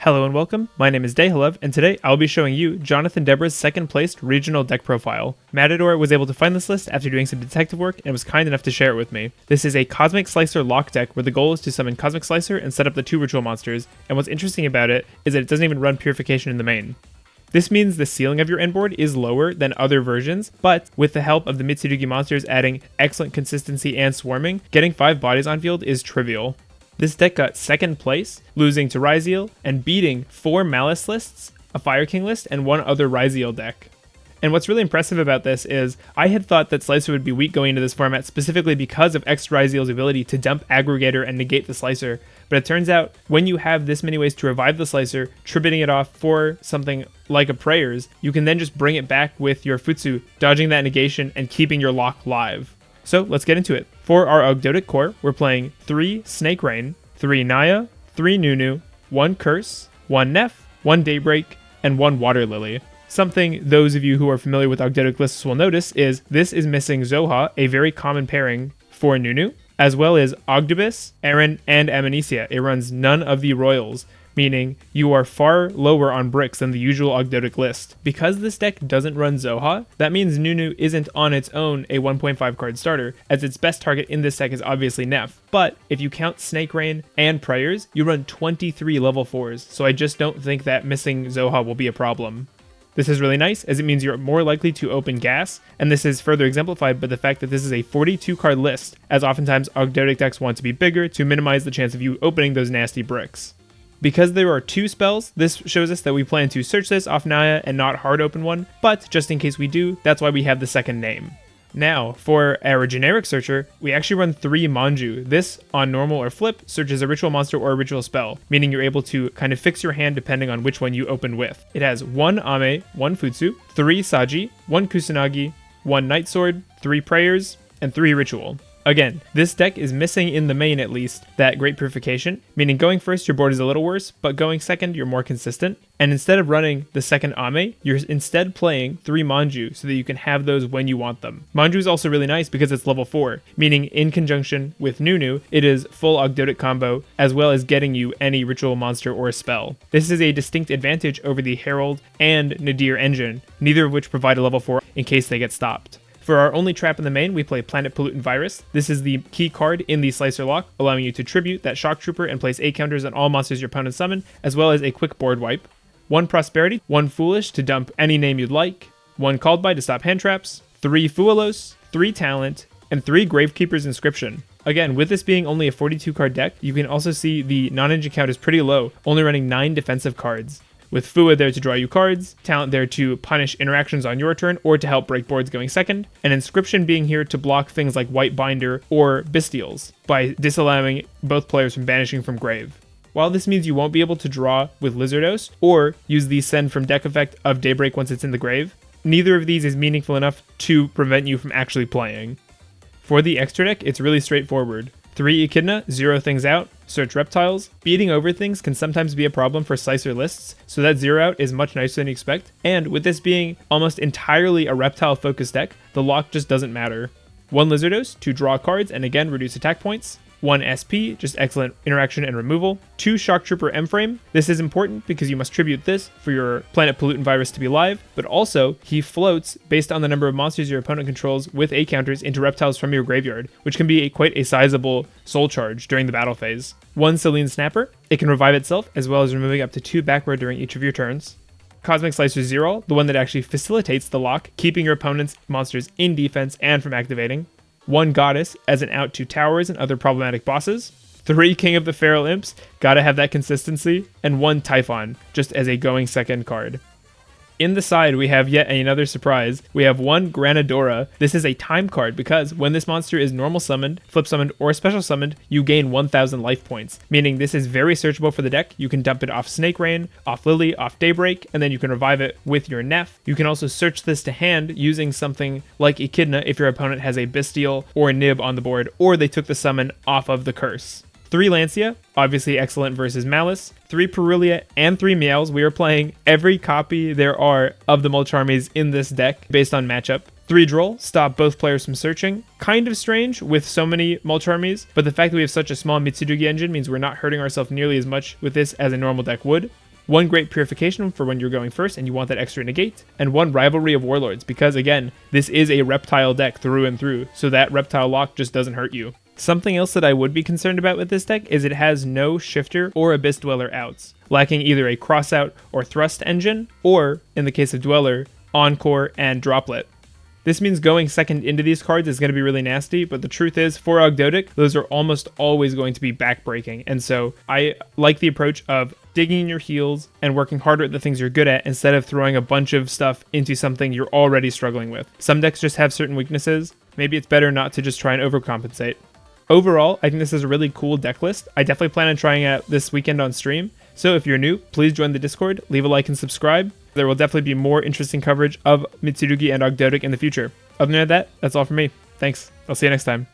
Hello and welcome, my name is Dehalov, and today I'll be showing you Jonathan Debrah's second placed regional deck profile. Matador was able to find this list after doing some detective work and was kind enough to share it with me. This is a Cosmic Slicer lock deck where the goal is to summon Cosmic Slicer and set up the 2 ritual monsters, and what's interesting about it is that it doesn't even run Purification in the main. This means the ceiling of your end board is lower than other versions, but with the help of the Mitsurugi monsters adding excellent consistency and swarming, getting 5 bodies on field is trivial. This deck got second place, losing to Ryzeal and beating 4 Malice lists, a Fire King list, and 1 other Ryzeal deck. And what's really impressive about this is I had thought that Slicer would be weak going into this format specifically because of X Ryzeal's ability to dump Aggregator and negate the Slicer, but it turns out when you have this many ways to revive the Slicer, tributing it off for something like a Prayers, you can then just bring it back with your Futsu, dodging that negation and keeping your lock live. So let's get into it. For our Ogdoadic core, we're playing 3 Snake Rain, 3 Naya, 3 Nunu, 1 Curse, 1 Neff, 1 Daybreak, and 1 Water Lily. Something those of you who are familiar with Ogdoadic lists will notice is this is missing Zoha, a very common pairing for Nunu, as well as Ogdubis, Aaron, and Amnesia. It runs none of the Royals, meaning you are far lower on bricks than the usual Ogdoadic list. Because this deck doesn't run Zoha, that means Nunu isn't on its own a 1.5 card starter, as its best target in this deck is obviously Neff. But if you count Snake Rain and Prayers, you run 23 level 4s, so I just don't think that missing Zoha will be a problem. This is really nice, as it means you're more likely to open gas, and this is further exemplified by the fact that this is a 42 card list, as oftentimes Ogdoadic decks want to be bigger to minimize the chance of you opening those nasty bricks. Because there are 2 spells, this shows us that we plan to search this off Naya and not hard open one, but just in case we do, that's why we have the second name. Now, for our generic searcher, we actually run 3 Manju. This, on normal or flip, searches a ritual monster or a ritual spell, meaning you're able to kind of fix your hand depending on which one you open with. It has 1 Ame, 1 Futsu, 3 Saji, 1 Kusanagi, 1 Night Sword, 3 Prayers, and 3 Ritual. Again, this deck is missing in the main at least that Great Purification, meaning going first your board is a little worse, but going second you're more consistent. And instead of running the second Ame, you're instead playing 3 Manju so that you can have those when you want them. Manju is also really nice because it's level 4, meaning in conjunction with Nunu, it is full Ogdoadic combo as well as getting you any ritual monster or spell. This is a distinct advantage over the Herald and Nadir engine, neither of which provide a level 4 in case they get stopped. For our only trap in the main, we play Planet Pollutant Virus. This is the key card in the Slicer lock, allowing you to tribute that Shock Trooper and place 8 counters on all monsters your opponent summon, as well as a quick board wipe. 1 Prosperity, 1 Foolish to dump any name you'd like, 1 Called By to stop hand traps, 3 Fuelos, 3 Talent, and 3 Gravekeeper's Inscription. Again, with this being only a 42 card deck, you can also see the non-engine count is pretty low, only running 9 defensive cards. With Fua there to draw you cards, Talent there to punish interactions on your turn or to help break boards going second, and Inscription being here to block things like White Binder or Bestials by disallowing both players from banishing from grave. While this means you won't be able to draw with Lizardos or use the send from deck effect of Daybreak once it's in the grave, neither of these is meaningful enough to prevent you from actually playing. For the extra deck, it's really straightforward. 3 Echidna, 0 things out, search reptiles. Beating over things can sometimes be a problem for Slicer lists, so that 0 out is much nicer than you expect, and with this being almost entirely a reptile focused deck, the lock just doesn't matter. 1 Lizardos to draw cards and again reduce attack points. 1 SP, just excellent interaction and removal. 2 Shock Trooper M-Frame. This is important because you must tribute this for your Planet Pollutant Virus to be live, but also he floats based on the number of monsters your opponent controls with 8 counters into reptiles from your graveyard, which can be quite a sizable soul charge during the battle phase. 1 Selene Snapper. It can revive itself as well as removing up to 2 back row during each of your turns. Cosmic Slicer Zero, the one that actually facilitates the lock, keeping your opponent's monsters in defense and from activating. 1 Goddess as an out to towers and other problematic bosses. 3 King of the Feral Imps, gotta have that consistency. And 1 Typhon, just as a going second card. In the side, we have yet another surprise. We have 1 Granadora. This is a time card because when this monster is normal summoned, flip summoned, or special summoned, you gain 1000 life points, meaning this is very searchable for the deck. You can dump it off Snake Rain, off Lily, off Daybreak, and then you can revive it with your Neff. You can also search this to hand using something like Echidna if your opponent has a Bestial or a Nib on the board, or they took the summon off of the Curse. 3 Lancia, obviously excellent versus Malice. 3 Perulia and 3 Meows. We are playing every copy there are of the Mulcharmies in this deck based on matchup. 3 Droll, stop both players from searching. Kind of strange with so many Mulcharmies, but the fact that we have such a small Mitsurugi engine means we're not hurting ourselves nearly as much with this as a normal deck would. 1 Great Purification for when you're going first and you want that extra negate, and 1 Rivalry of Warlords, because again, this is a reptile deck through and through, so that reptile lock just doesn't hurt you. Something else that I would be concerned about with this deck is it has no Shifter or Abyss Dweller outs, lacking either a Crossout or Thrust engine, or, in the case of Dweller, Encore and Droplet. This means going second into these cards is going to be really nasty, but the truth is, for Ogdoadic, those are almost always going to be backbreaking, and so I like the approach of digging in your heels and working harder at the things you're good at instead of throwing a bunch of stuff into something you're already struggling with. Some decks just have certain weaknesses. Maybe it's better not to just try and overcompensate. Overall, I think this is a really cool deck list. I definitely plan on trying it out this weekend on stream, so if you're new, please join the Discord, leave a like and subscribe. There will definitely be more interesting coverage of Mitsurugi and Ogdoadic in the future. Other than that, that's all from me. Thanks. I'll see you next time.